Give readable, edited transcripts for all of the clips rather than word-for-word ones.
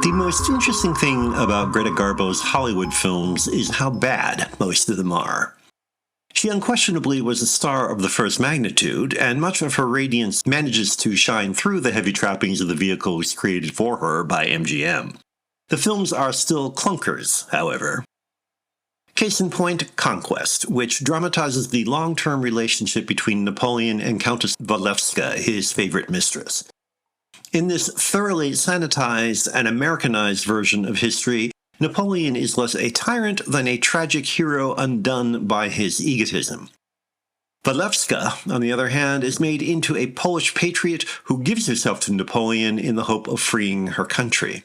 The most interesting thing about Greta Garbo's Hollywood films is how bad most of them are. She unquestionably was a star of the first magnitude, and much of her radiance manages to shine through the heavy trappings of the vehicles created for her by MGM. The films are still clunkers, however. Case in point, Conquest, which dramatizes the long-term relationship between Napoleon and Countess Walewska, his favorite mistress. In this thoroughly sanitized and Americanized version of history, Napoleon is less a tyrant than a tragic hero undone by his egotism. Walewska, on the other hand, is made into a Polish patriot who gives herself to Napoleon in the hope of freeing her country.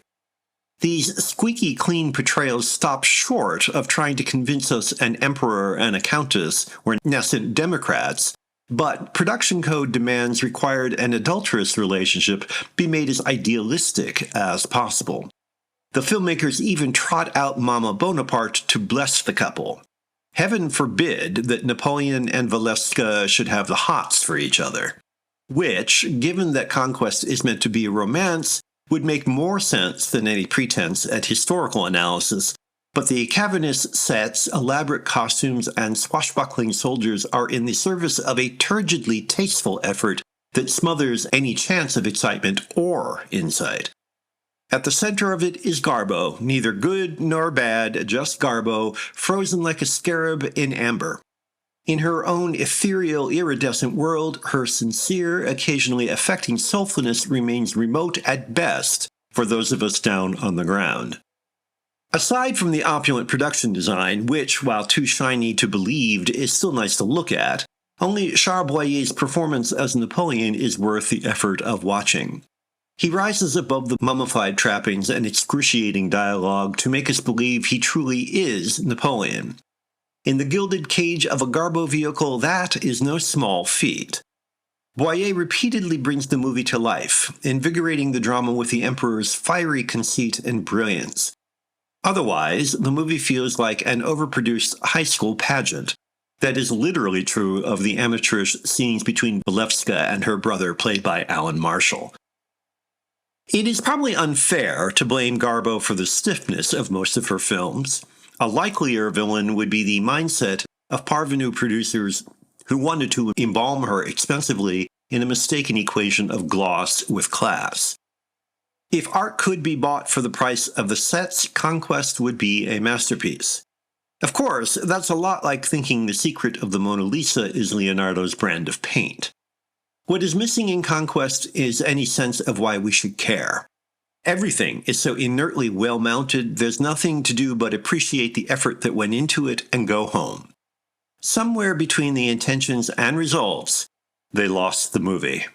These squeaky clean portrayals stop short of trying to convince us an emperor and a countess were nascent Democrats, but production code demands required an adulterous relationship be made as idealistic as possible. The filmmakers even trot out Mama Bonaparte to bless the couple. Heaven forbid that Napoleon and Walewska should have the hots for each other, which, given that Conquest is meant to be a romance, would make more sense than any pretense at historical analysis, but the cavernous sets, elaborate costumes, and swashbuckling soldiers are in the service of a turgidly tasteful effort that smothers any chance of excitement or insight. At the center of it is Garbo, neither good nor bad, just Garbo, frozen like a scarab in amber. In her own ethereal, iridescent world, her sincere, occasionally affecting soulfulness remains remote at best for those of us down on the ground. Aside from the opulent production design, which, while too shiny to believed, is still nice to look at, only Charles Boyer's performance as Napoleon is worth the effort of watching. He rises above the mummified trappings and excruciating dialogue to make us believe he truly is Napoleon. In the gilded cage of a Garbo vehicle, that is no small feat. Boyer repeatedly brings the movie to life, invigorating the drama with the Emperor's fiery conceit and brilliance. Otherwise, the movie feels like an overproduced high school pageant. That is literally true of the amateurish scenes between Walewska and her brother, played by Alan Marshall. It is probably unfair to blame Garbo for the stiffness of most of her films. A likelier villain would be the mindset of parvenu producers who wanted to embalm her expensively in a mistaken equation of gloss with class. If art could be bought for the price of the sets, Conquest would be a masterpiece. Of course, that's a lot like thinking the secret of the Mona Lisa is Leonardo's brand of paint. What is missing in Conquest is any sense of why we should care. Everything is so inertly well-mounted, there's nothing to do but appreciate the effort that went into it and go home. Somewhere between the intentions and results, they lost the movie.